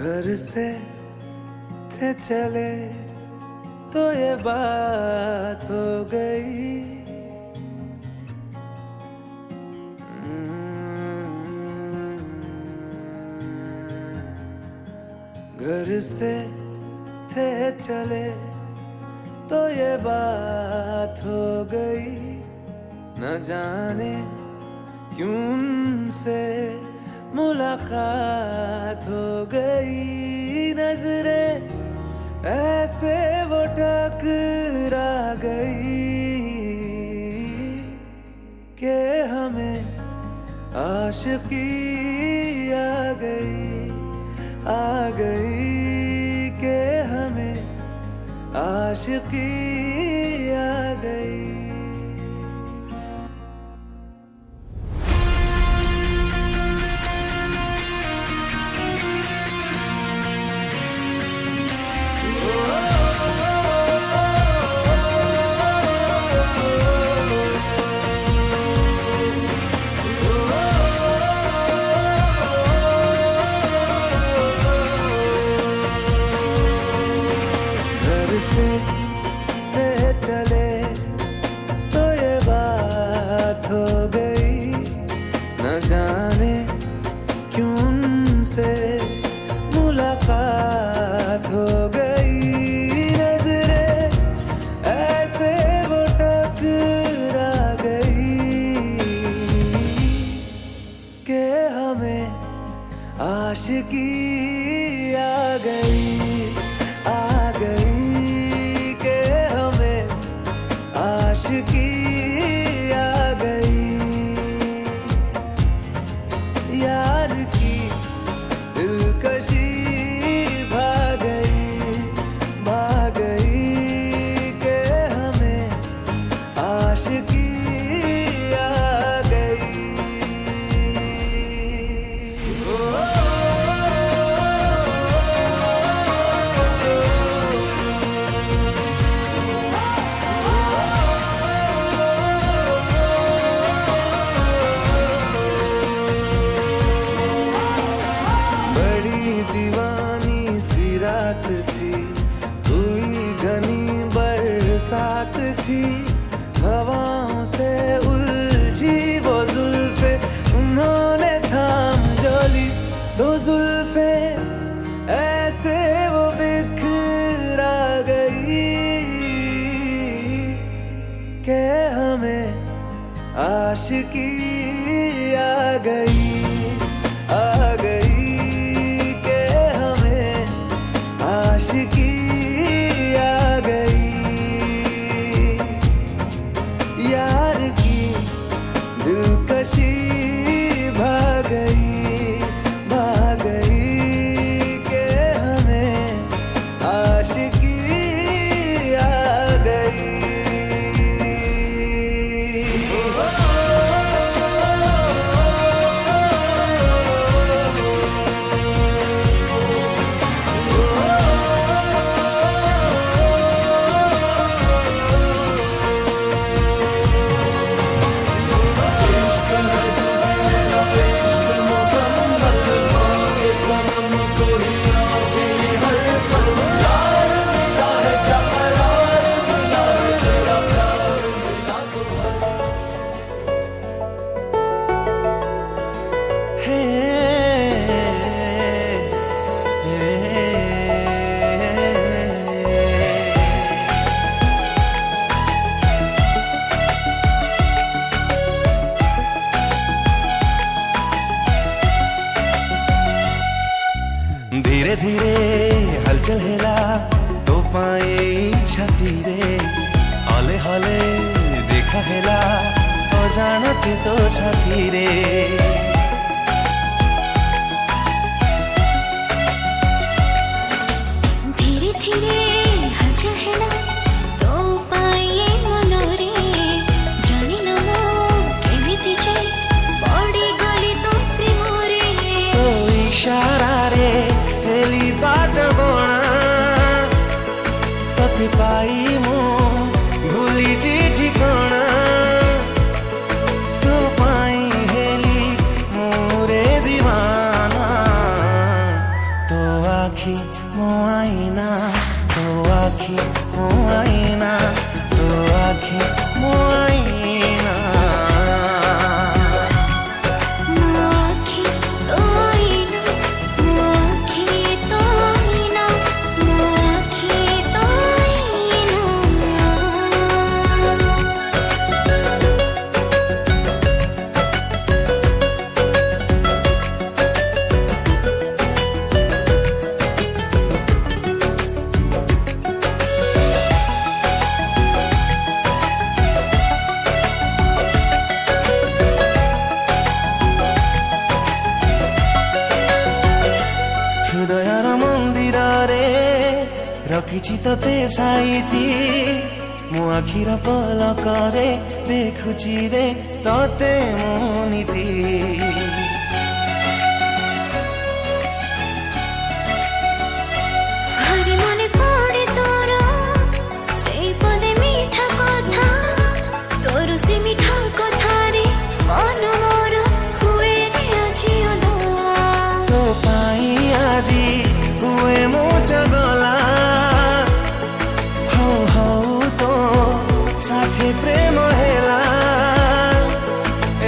घर से थे चले तो ये बात हो गई। घर से थे चले तो ये बात हो गई। न जाने क्यों उनसे मुलाकात हो गई। नजरें ऐसे वो टकरा गई कि हमें आशिकी आ गई कि हमें आशिकी आ गई। थे चले तो ये बात हो गई। न जाने क्यों उनसे मुलाकात हो गई। नजरें ऐसे वो टकरा गई कि हमें आशिकी आ गई आशिकी आ गई। यार की दिलकशी भाग गई कि हमें आशिकी आ गई। दीवानी सी रात थी, हुई घनी बरसात थी। हवाओं से उलझी वो जुल्फे, उन्होंने थाम जो ली दो जुल्फे। ऐसे वो बिखरा गई कि हमें आशिकी आ गई आशिकी आ गई। यार की दिलकशी भाग गई कि हमें आशिकी आ गई। धीरे धीरे हलचल हेला तो पाए छाती रे। हले हले देखा हेला अजाणते तो साथी रे। धीरे धीरे हलचल हेला तो पाए मनरे। जानी न मो केमिति जे पड़ी गली तो प्रेम रे। तो इशारा रे हेली बाट बणा तते पाई मो भूली जी ठिकाना। तो पाई हेली आखी मो आईना तो आखी मो आईना तो आखी मो आईना हृदयर मंदिर रे रखिछि तते साइती मो आखिर पलकरे देखुछि रे तते मो नीति हरि मने पड़े तोर सेई पदे मीठा कथा तोर से मीठा कथा रे मन मोर हुए रे अजियो तो पाई आजी हुए मो चगला हो हो तो साथे प्रेम हेला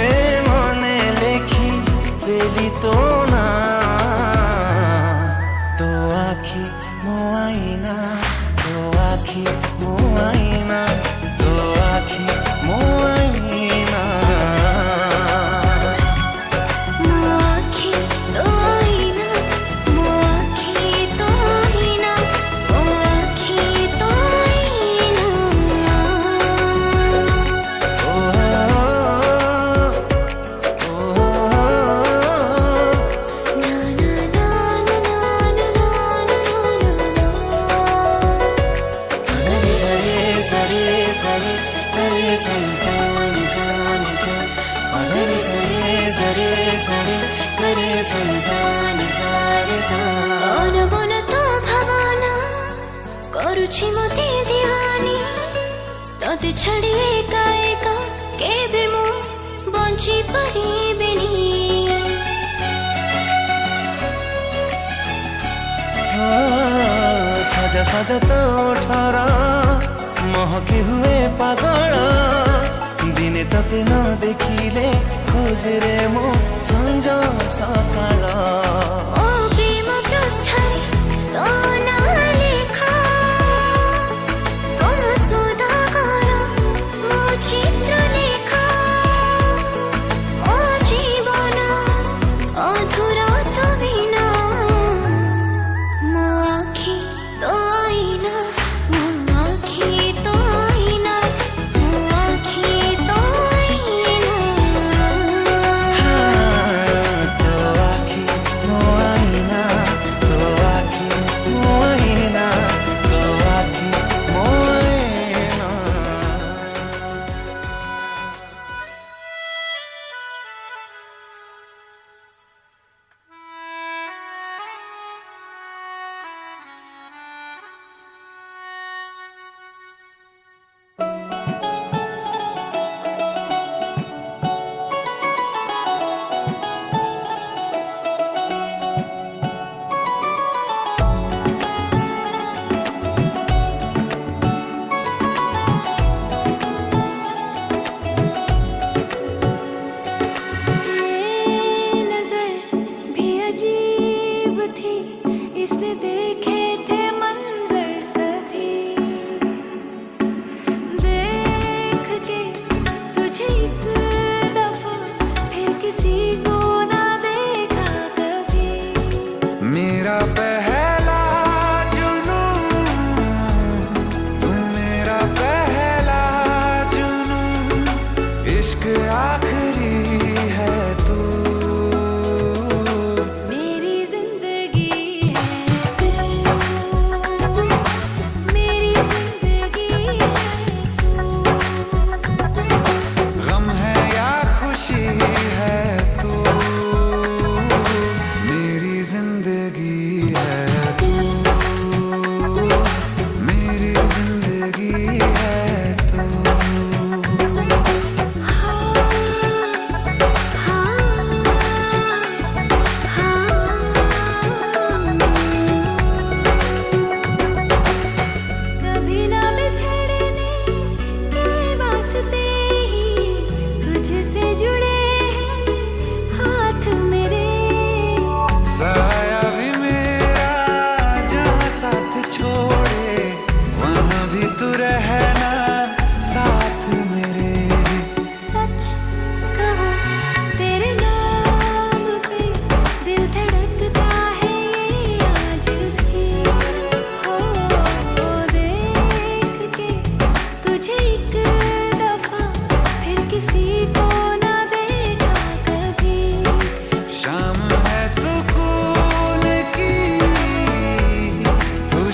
ए मने लेखी देली तो ना तो आखी मो आईना तो आखी मो आईना तो आखी मो आईना अनबन तो भावना करुछि मते दीवानी तते छड़ी एका एका केबे मु बंची परिबेनी सजा सजा तो ठरा महके हुए पागल दिने तते न देखिले खोजे रे मो संज सकाळ ओ प्रेम पृष्ठरे तो ना लेखा तुम सुधा कर मो चित्र लेखा ओ जीवन अधूरा तो बिना मो आखी तो आईना मो आखी तो आईना मो आखी तो आईना तो आखी मो आईना तो आखी मो आईना तो आखी मो आईना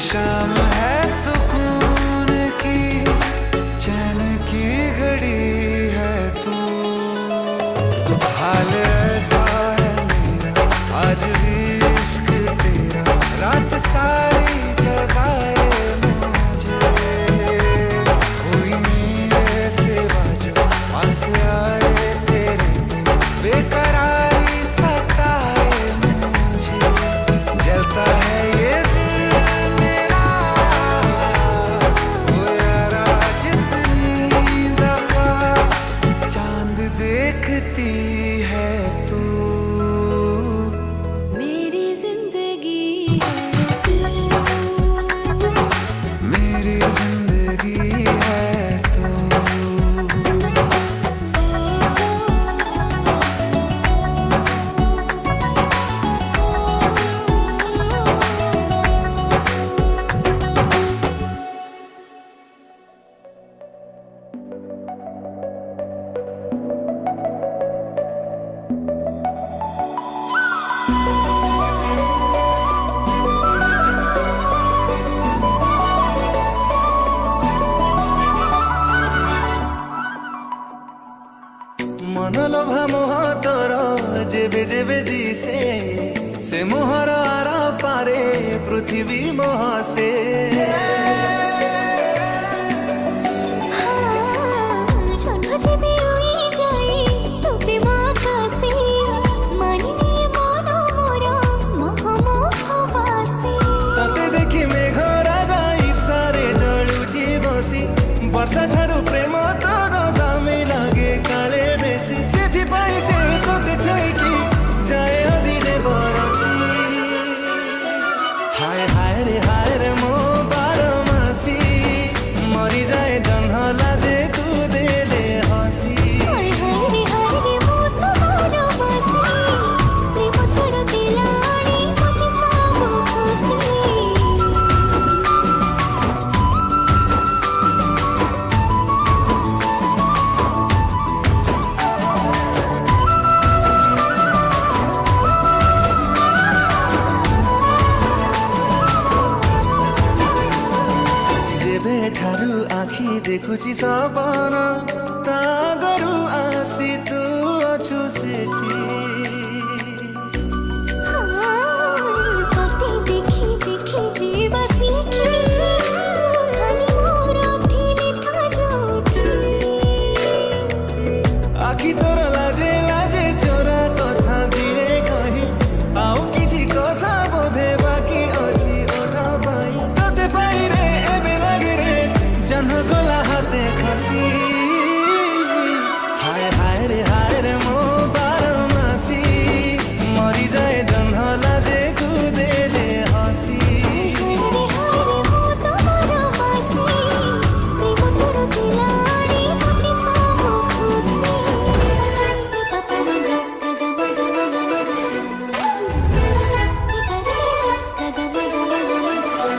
शाम है सुकून की, चैन की घड़ी है तू। हाल ऐसा है मेरा आज भी इश्क तेरा, रात सारी जगाए मुझे। कोई मेरे सिवा जो पास आए तेरे, बेकरारी सताए मुझे। जलता है ये दिल मेरा, ओ यारा जितनी दफा चांद देखती है तू। मेरी जिंदगी है मेरी जिंदगी है तू। मनलोभा मोह तोर जेबे जेबे दिसे, से मोहर आर पारे पृथ्वी मोह से। जन्म जेबे होई जाए तो प्रेम आकाशे, मानिले मन मोर मोह मोह बासे। तते देखि मेघर गाई सारे जलुची बसी, वर्षा ठारू प्रेम तोर दामी लागे काले बेसी। सेथिपाई से तोते छुईकी जाए अदिने बरसी। हाय रे मो बारमासी, मरी जाए जन्हला जे तू देले हसी। हाय रे मो तोर बासी, प्रेम तोर दिलाणी मते सब खुशी। जेबे ठारू आखी देखुची सपन, ता गरु आसी तू अछु सेठी। तते देखी देखी जीवा सीखिछि, तू खाली मोर थिले था जोठी। आखी तोर लाजे लाजे चोरा कथा दिए कही, आउ किछि कथा बोधे बाकी अछि ओठ पाई। तते पाई रे एबे लागे रे जन्ह गला हाते खसी। हाय रे मो बारमासी, मरी जाए जन्हला जे तू देले हसी। हाय रे मो तोर बासी, प्रेम तोर दिलाणी मते सब खुशी। पापा मगा गगा मगा मगा मगा सा, गगा मगा मगा मगा सा।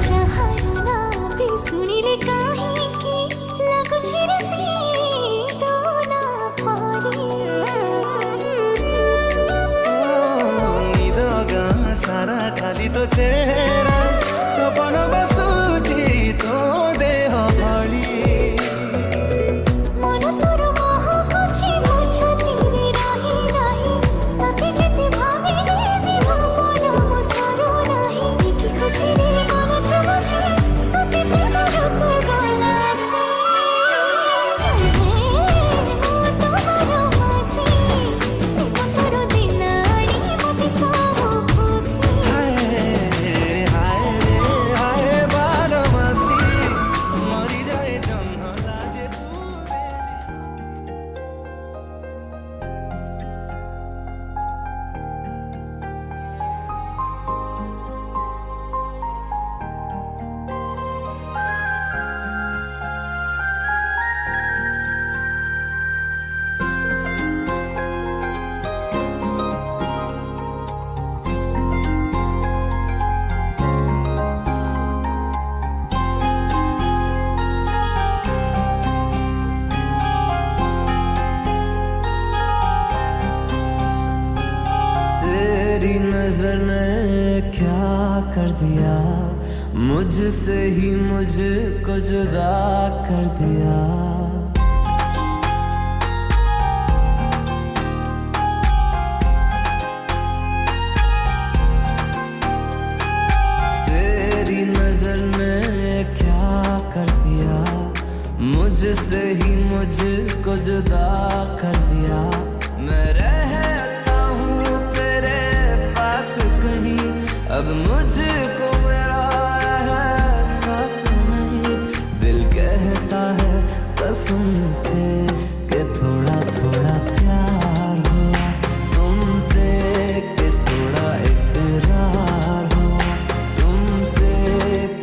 चाहना भी सुनिले काहेकि लागुछि रे सीतो ना पारी। निद गाँ सारा खाली तो चेहरा, सपन बसुची तो देह भଳି। मन तोर मोह कुछि बुझती रे राही राही, तते जेते भाबिले भी मन मो सरो नाही। देखि खुशी रे मन छुबुछि, सते प्रेम रुत गला से। मो तोर मासी, प्रेम तोर दिलाणी मते सब खुशी। हाय नजर ने क्या कर दिया, मुझसे ही मुझको जुदा कर दिया। तेरी नजर ने क्या कर दिया, मुझसे ही मुझको जुदा कर दिया। मैं रहता हूँ तेरे पास कहीं, अब मुझको मेरा एहसास नहीं। दिल कहता है कसम से कि थोड़ा थोड़ा प्यार हुआ तुमसे, कि थोड़ा इकरार हुआ तुमसे,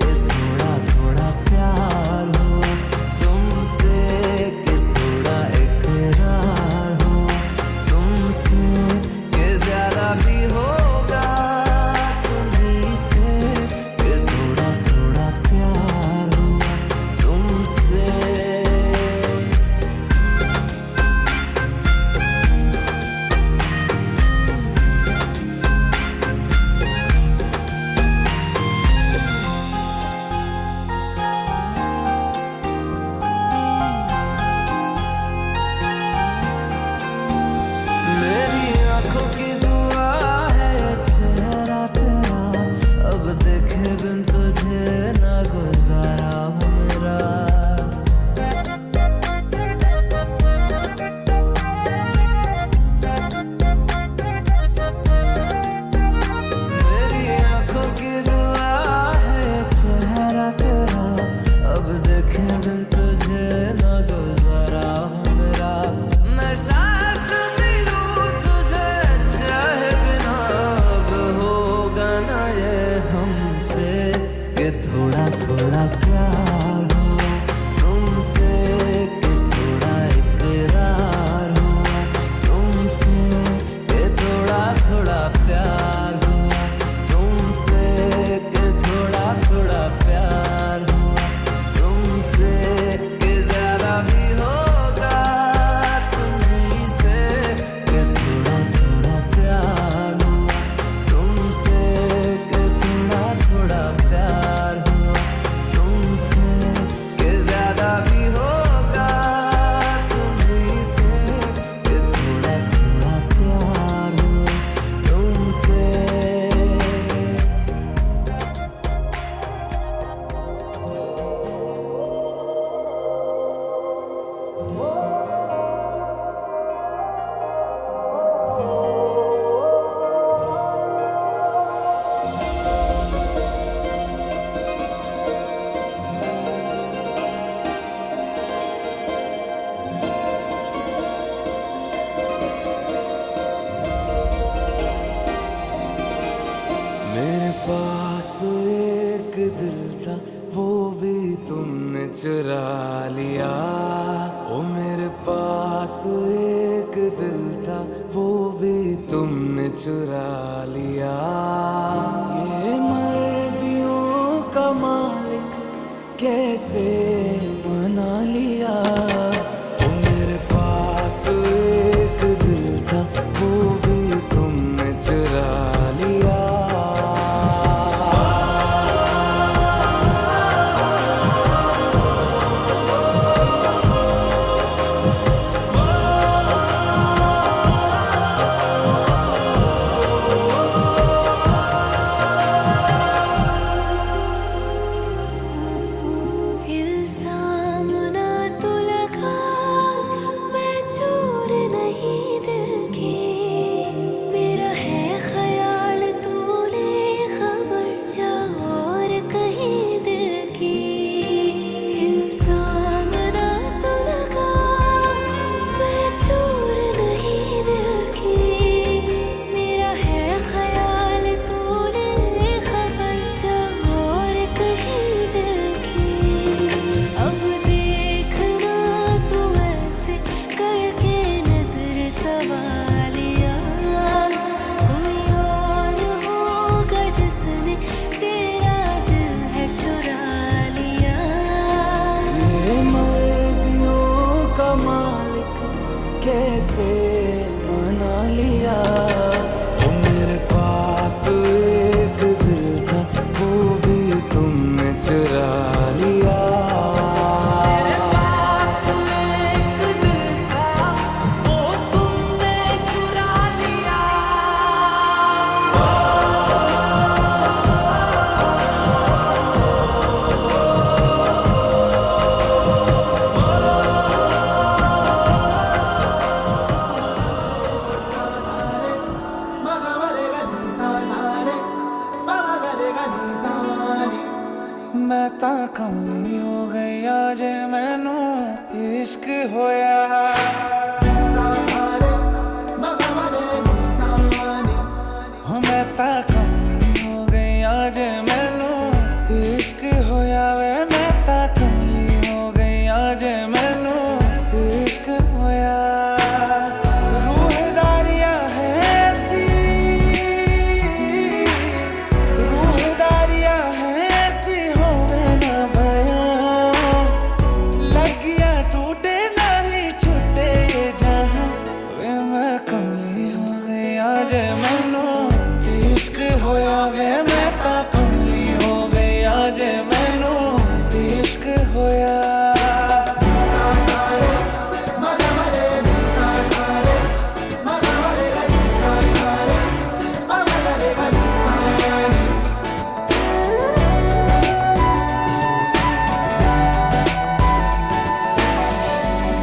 कि थोड़ा थोड़ा प्यार हुआ तुमसे, कि थोड़ा इकरार हुआ तुमसे, कि ज्यादा भी होगा तुम्हीं से, कि थोड़ा थोड़ा प्यार हुआ तुमसे। मेरी आंखों की दुआ है चेहरा तेरा, अब देखे बिन तुझे ना गुजारा हो मेरा। मेरी आंखों की दुआ है चेहरा तेरा, अब देखे बिन तुझे ना गुजारा हो मेरा। मैं सांस भी लूं तुझे चाहे बिना, अब होगा ना ये हमसे, कि थोड़ा थोड़ा प्यार हुआ तुमसे, कि थोड़ा इकरार हुआ तुमसे, कि थोड़ा थोड़ा प्यार हुआ तुमसे, कि थोड़ा थोड़ा प्यार हुआ तुमसे, कि ज्यादा भी होगा तुम्हीं से, कि थोड़ा थोड़ा प्यार हुआ तुमसे, कि थोड़ा थोड़ा प्यार हुआ तुमसे, कि ज्यादा भी होगा तुम्हीं से, कि थोड़ा थोड़ा प्यार हुआ तुमसे। मेरे पास एक दिल था वो भी तुमने चुरा लिया। ओ मेरे पास एक दिल था वो भी तुमने चुरा लिया। ये मर्जियों का मालिक कैसे मना लिया। ओ मेरे पास एक दिल था वो भी तुमने चुरा लिया। कैसे मना लिया। ओ मेरे पास मैं ता कमली हो गई आज मैनू इश्क होया मैं ता कमली हो गई आज मैनू इश्क होया वे मैं ता कमली हो गई आज मैनू इश्क होया रूहदारियां है ऐसी रूहदारियां है ऐसी होवे ना बयां लगिया टूटे नहीं छूटे ये जहां वे मैं कमली हो गई आज मैनू इश्क होया वे मैं ता कमली हो गई आज मैनू इश्क होया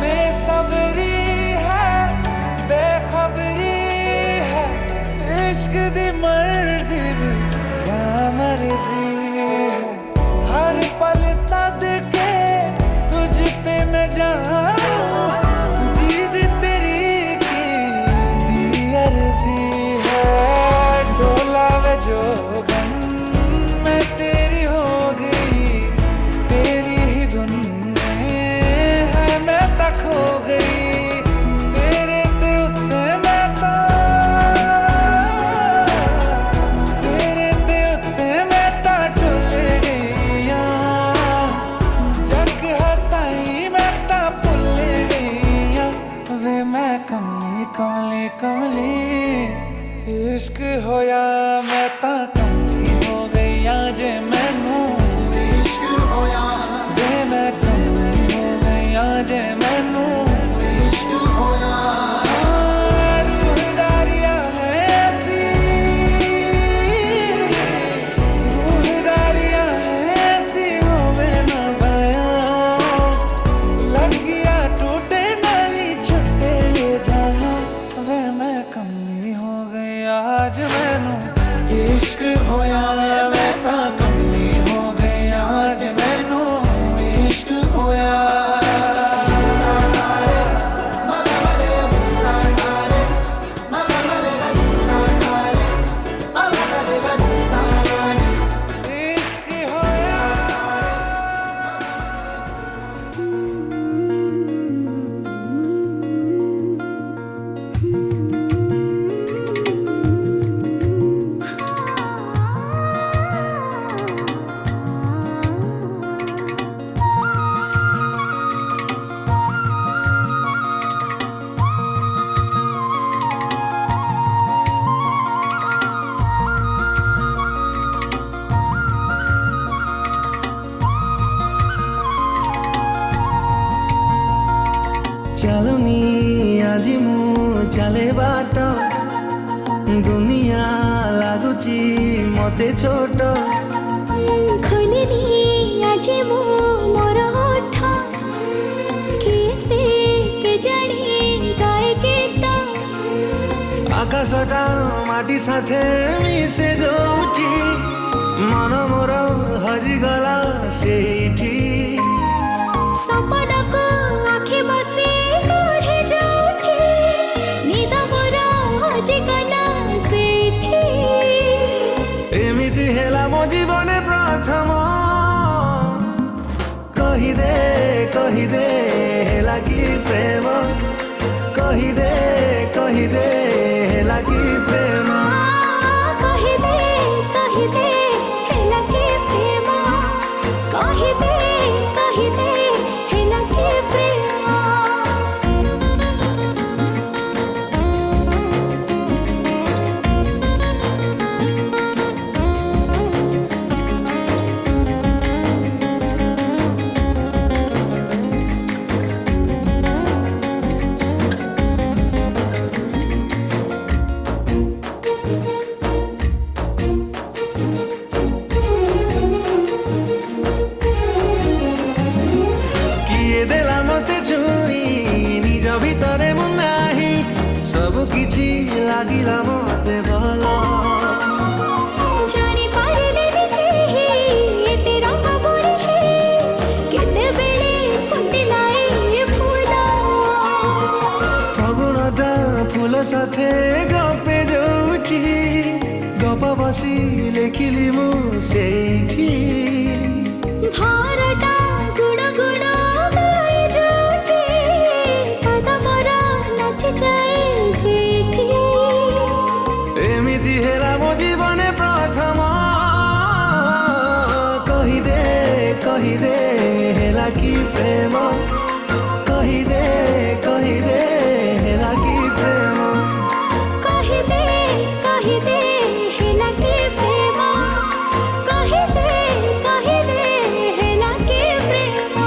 बेसब्री है बेखबरी है इश्क दी मर्जी भी क्या मर्जी है हर पल सदके तुझ पे मैं जाऊं दीद तेरी की दी अर्जी है डोला वे जोगन मैं तेरी हो गई तेरी ही धुन में है मैं तक हो गई तेरे ते उत्ते मैं तो तेरे ते उत्ते मैं ता टुल गईया जग हसाई मैं ता भुल गईया वे मैं कमली कमली कमली इश्क होया मैं ता कमली हो गई आज मैनू इश्क होया वे मैं कमली हो गई आज मैनू इश्क होया रूहदारियां है ऐसी रूहदारियां है ऐसी होवे ना बयां लगिया टूटे नहीं छूटे ये जहां वे मैं कमली हो गई आज मैनू इश्क होया मैं ता कमली हो गई आज मैनू इश्क होया इश्क होया ଚାଲୁନି ଆଜି ମୁଁ ଚାଲେ ବାଟ ଦୁନିଆ ଲାଗୁଛି ମତେ ଛୋଟ ଖୋଲିନି ଆଜି ମୁଁ ମୋର ଓଠ କିସେ କେଜାଣି ଗାଏ ଗୀତ ଆକାଶଟା ମାଟି ସାଥେ ମିଶେ ଯୋଉଠି ମନ ମୋର ହଜିଗଲା ସେଇଠି ସପନକୁ ଆଖି ବସି ଗଢ଼େ ଯୋଉଠି ନିଦ ମୋର ହଜିଗଲା ସେଇଠି ଏମିତି ହେଲା ମୋ ଜୀବନେ ପ୍ରଥମ କହିଦେ ହେଲା କି ପ୍ରେମ କହିଦେ ହେଲା କି ପ୍ରେମ କହିଦେ ହେଲା କି ପ୍ରେମ କହିଦେ ହେଲା କି ପ୍ରେମ साथे गपे जोठी गप बसी लेखिली मु सेठी भारटा गुण गुण गाई जोठी पद मोरा नाची जाए सेठी एमिति हेला मो जीवने प्रथम कही दे हेला की प्रेम कही दे हेला की प्रेम कही दे हेला की प्रेम कही दे हेला की प्रेम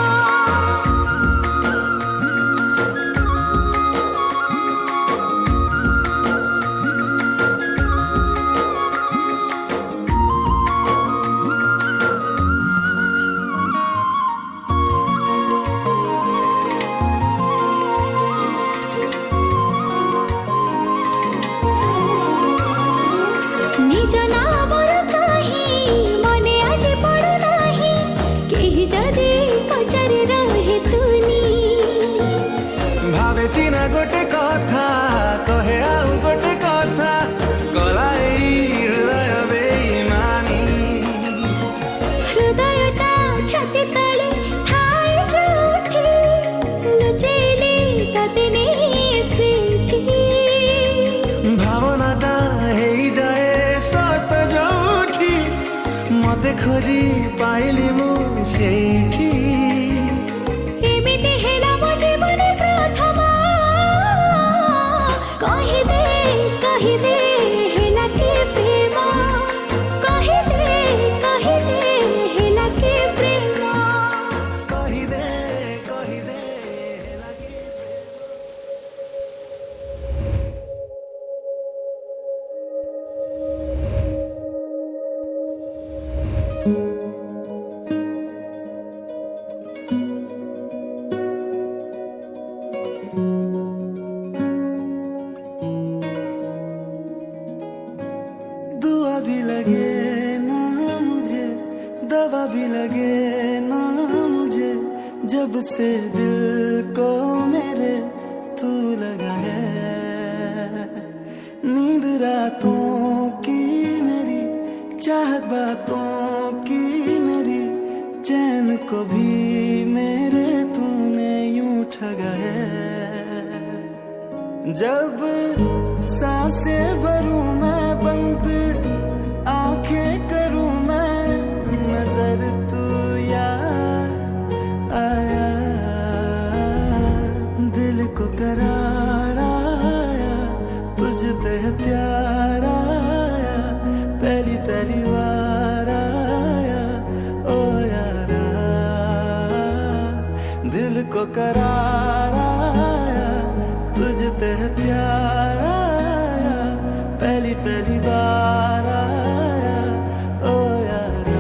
निज नामर कहीं मने आज पड़ू नाही केही जदि पचारि रहे तुनी भावे सीना गोटे कथा कहे आउ गोटे कथा कलाई हृदय बेईमानी हृदयटा छाती तले ठाई जोठी लुचेली तते नहीं सेठी भावनाटा हेई जाए सत जोठी मते खोजी पाइली मु सेठी एमिति हेला मो जीवने प्रथम कही दे हेला की प्रेम कही दे हेला की प्रेम कही दे हेला की दुआ भी लगे ना मुझे दवा भी लगे ना मुझे जब से दिल को मेरे तू लगा है नींद रातों की मेरी चाहत बातों की मेरी चैन को भी मेरे तूने यूं ठगा है जब सांसें भरूं मैं बंद आंखें करूं मैं नजर तू यार आया दिल को करार आया तुझ पे प्यार आया पहली बार आया ओ यारा दिल को करार आया तुझ पे प्यार आया पहली बार आया ओ यारा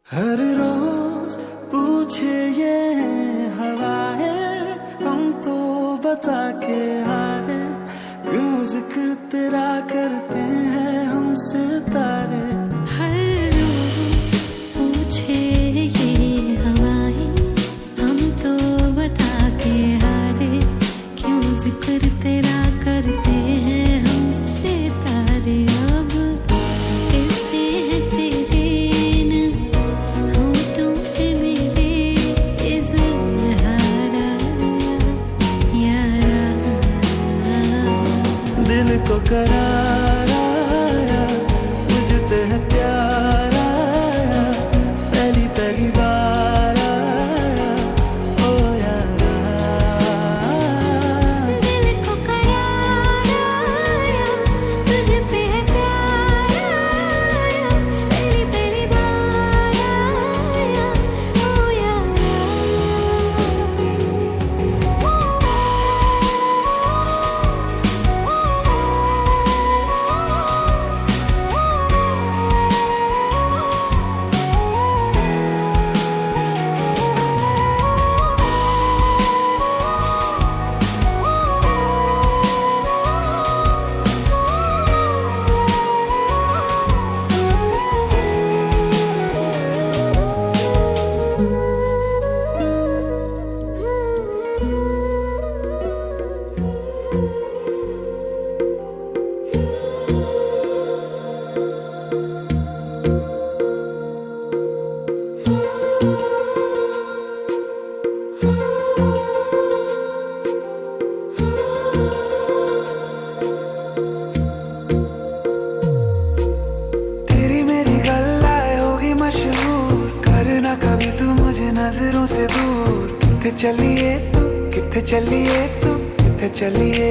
हर रोज पूछे ये हवाएं हम तो बता के हारे क्यों जिक्र तेरा करते हैं हमसे तारे हर रोज पूछे ये हवाएं हम तो बता के हारे क्यों जिक्र तेरा करते हैं हमसे तारे अब कैसे है तेरे न नजरों से दूर किथे चलिए तू, किथे चलिए तू, किथे चलिए।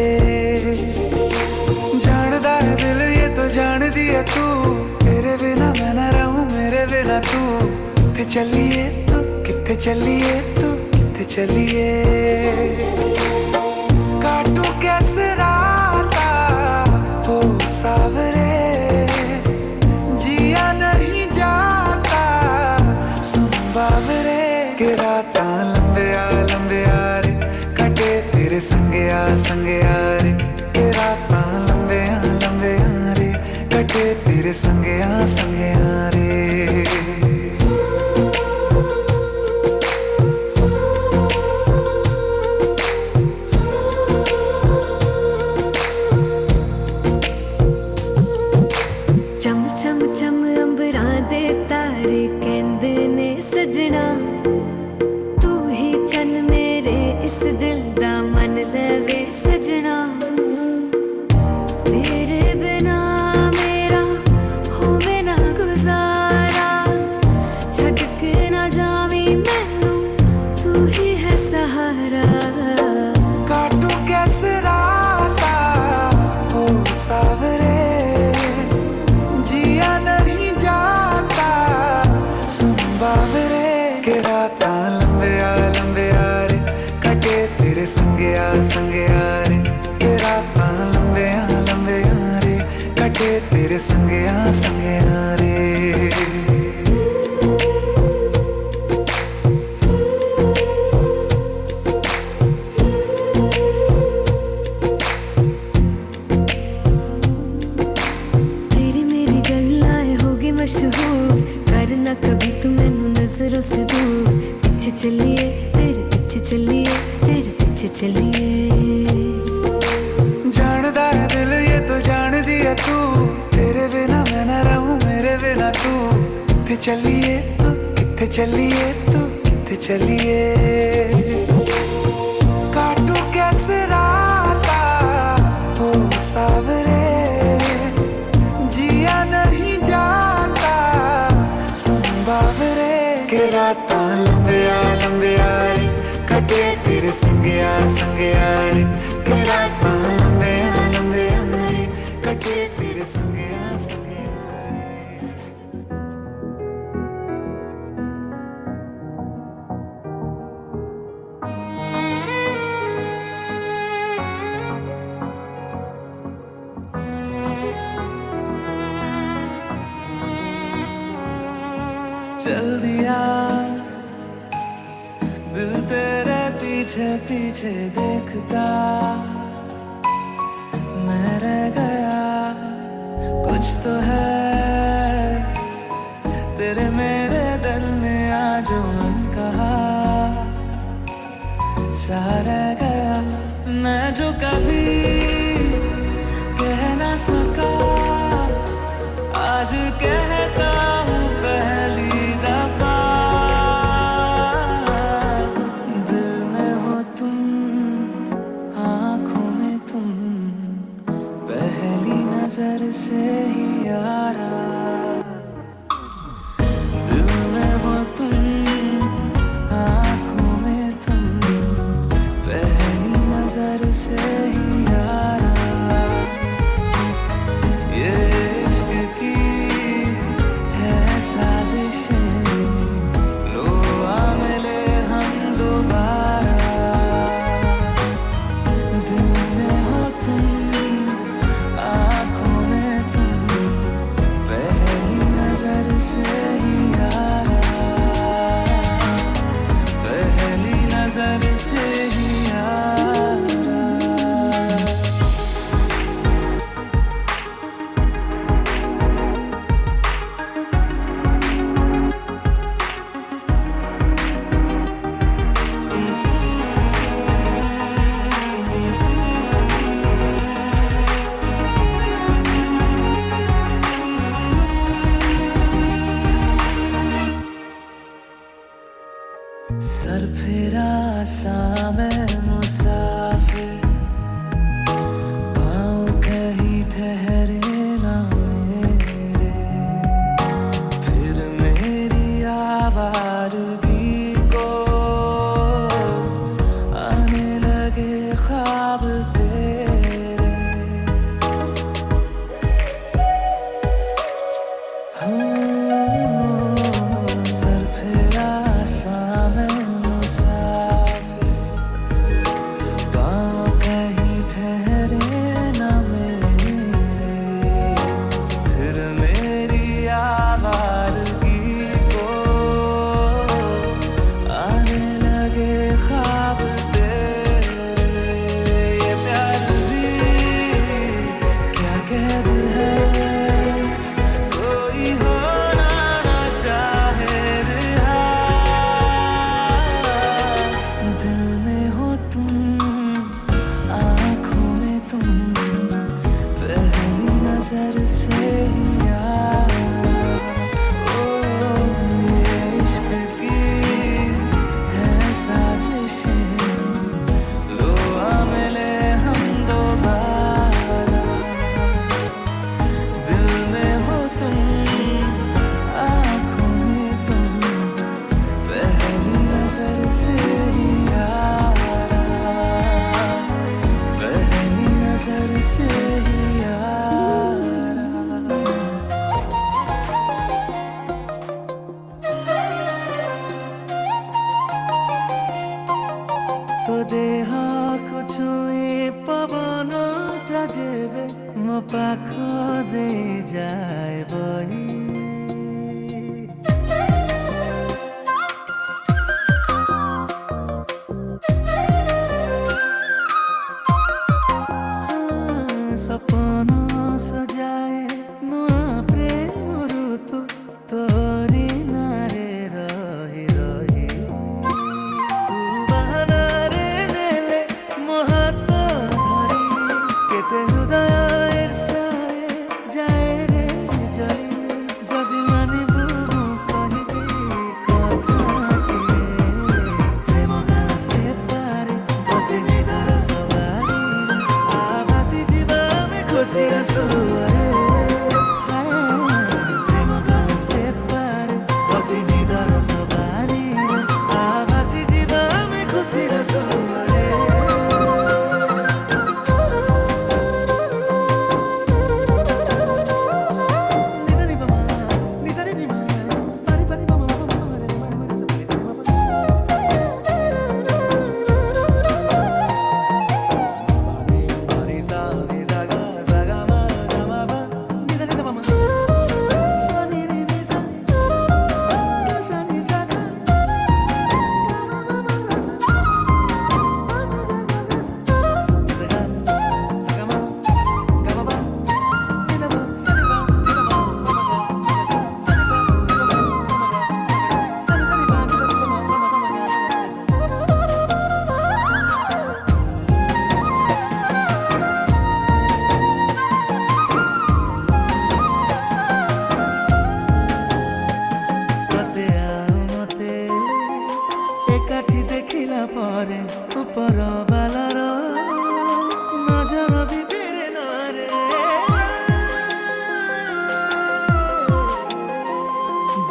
जानदा है दिल ये तो जान दिया तू, तेरे बिना मैं ना रहूं मेरे बिना तू। किथे चलिए तू, किथे चलिए तू, किथे चलिए। काटू कैसे राता हो सावरे, जिया नहीं जाता सुन बावरे। के राता लंबे आ रे, कटे तेरे संगे आ रे। के राता लंबे आ रे, कटे तेरे संगे आ रे। चम अंबरां दे तारे कहंदे ने सजना, तू ही चन मेरे इस दिल दा मन लवे सजना। तेरे बिना मेरा होवे ना गुजारा, छड़ के ना जावी मैनू तू ही है सहारा। काटू कैसे राता हो सावरे, के राता लंबे आ रे, कटे तेरे संगे आ रे। के राता लंबे आ रे, कटे तेरे संगे आ रे। तेरी मेरी गल्लाएं होगी मशहूर, करना कभी तू मैनू नजरों से दूर। पीछे चलिए तेरे पीछे चलिए, तेरे पीछे चलिए। जानदा है दिल ये तो जान दिया तू, तेरे बिना मैं ना रहूं मेरे बिना तू। किथे चलिए तू, किथे चलिए तू, किथे चलिए। काटू कैसे राता हो सावरे, जिया नहीं जाता सुन बावरे। के राता लंबे आ रे, कटे तेरे संगे आ रे। के राता लंबे आ रे, कटे तेरे संगे आ रे। चल दिया दिल तेरे पीछे पीछे देखता, मैं रह गया कुछ तो है तेरे मेरे दिल में आज मन कहा सा रह गया। मैं जो कभी कह ना सका आज कहता हूँ पहली दफा। दिल में हो तुम, आँखों में तुम, पहली नजर से ही यारा। दिल में हो तुम, आँखों में तुम, पहली नजर से ही यारा। ये इश्क की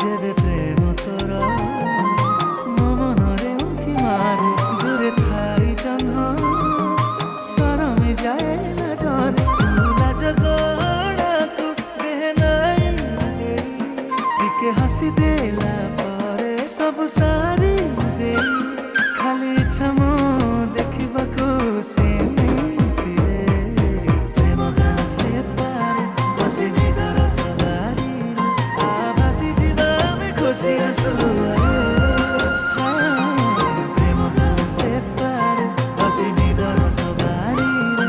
যেবে প্রেম তোর ମୋ ମନରେ ଉଙ୍କି ମାରେ ଦୂରେ ଥାଇ ଜହ୍ନ ସରମି ଯାଏ ନଜରେ ଲାଜ ଗଡ଼ାକୁ ଦେହ ନାଇଁ ଦେଇ ଟିକେ ହସି ଦେଲା ପରେ ସବୁ ସାରି ଦେଇ ଖାଲି ଇଚ୍ଛା ମୋ ଦେଖିବାକୁ ସେମିତିରେ ପ୍ରେମ ଗାଁ ସେ ପାରେ ବସି ନିଦର ସବାରିରେ ଭାସି ଯିବା ଆମେ ଖୁସିର ସୁଆରେ ପ୍ରେମ ଗାଁ ସେ ପାରେ ବସି ନିଦର ସବାରିରେ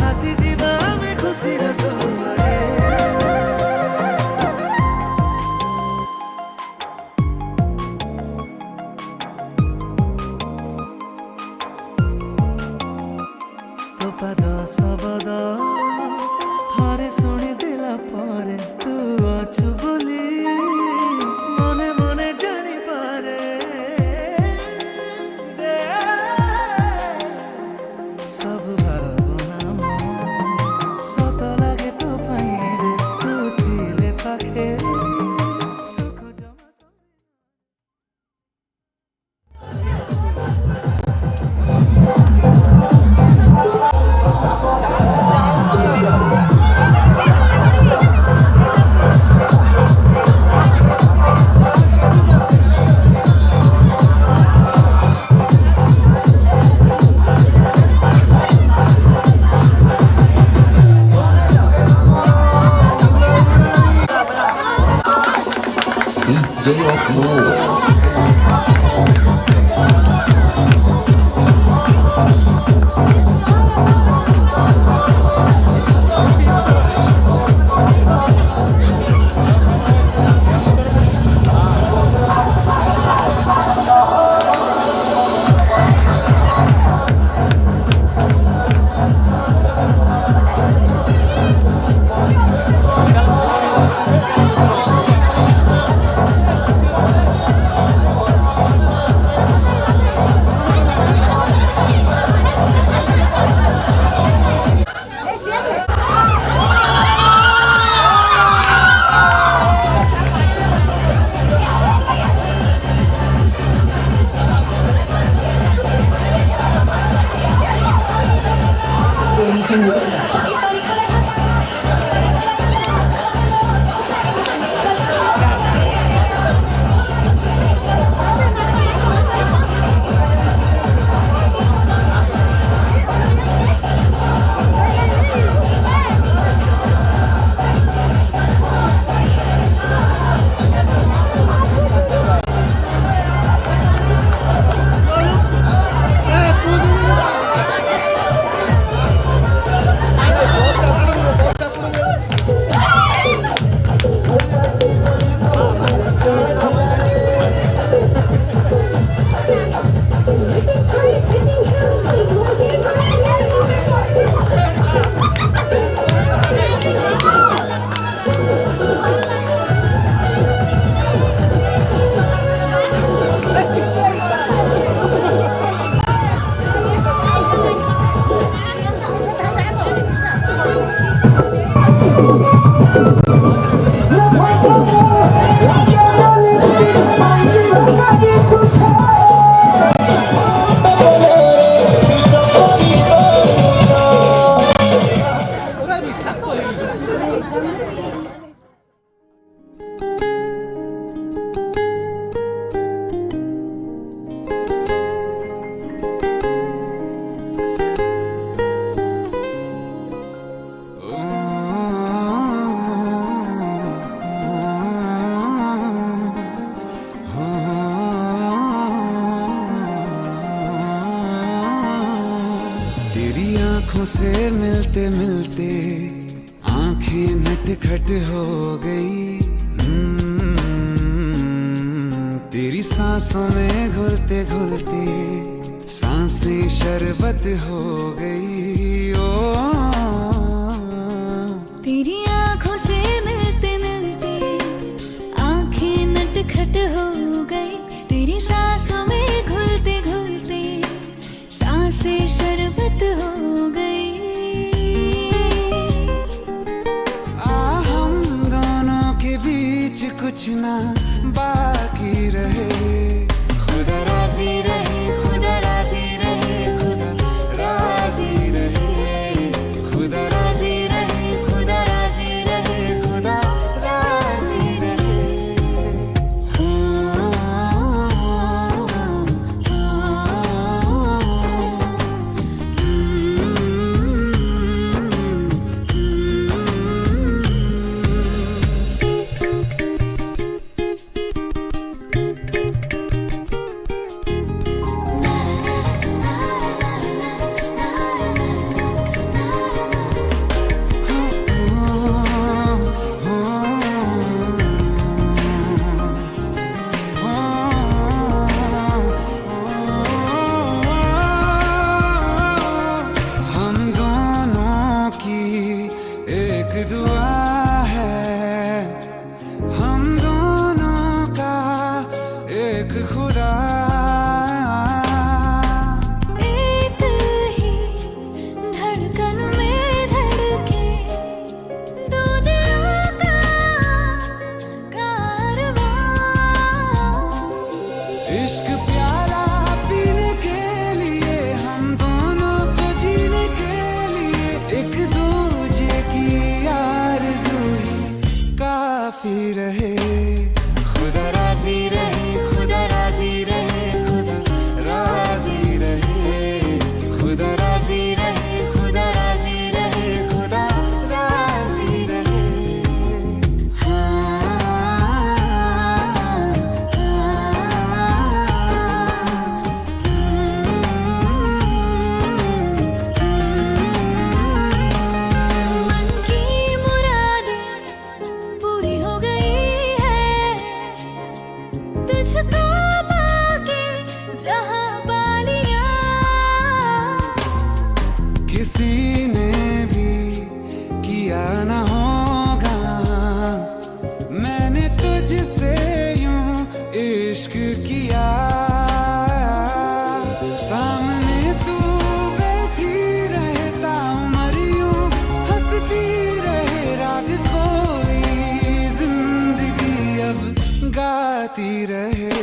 ଭାସି ଯିବା ଆମେ ଖୁସିର ସୁଆରେ ତୋ ପାଦ ଶବଦ ଥରେ ଶୁଣିଦେଲା ପରେ ତୁ ଅଛୁ ବୋଲି ମନେ ମନେ ଜାଣିପାରେ ସବୁ ଭାବନା ମୋ ସତ ଲାଗେ ତୋ ପାଇଁ ରେ ତୁ ଥିଲେ ପାଖେ ସୁଖ ଜମା DJ of War. आंखों से मिलते मिलते आंखें नटखट हो गई। तेरी सांसों में घुलते घुलते सांसें शरबत हो गई। ओ तेरी आंखों से मिलते मिलते आंखें नटखट हो गई। तेरी सांसों में घुलते घुलते सांसें शरबत हो गई। हम दोनों के बीच कुछ ना बाकी रहे। खुदा राजी रहे, खुदा राजी रहे, खुदा राजी रहे, खुदा राजी रहे, खुदा राजी रहे, खुदा राजी रहे। एक दुआ है हम दोनों का, एक खुदा। एक ही धड़कन में धड़के दो दिलों का कारवां। इश्क प्याला पीने के लिए, हम दोनों को जीने के लिए, एक दूजे की आरज़ू ही काफी रहे। खुदा राजी रहे, खुदा राजी रहे, खुदा राजी रहे, खुदा राजी रहे, खुदा राजी रहे, खुदा राजी रहे। मन की मुरादें पूरी हो गई है, तुझको पाके जहां पा लिया। किसी ने भी किया ना होगा, मैंने तुझसे यूं इश्क किया। सामने तू बैठी रहे, ताउम्र यूं हंसती रहे, राग कोई जिंदगी अब गाती रहे।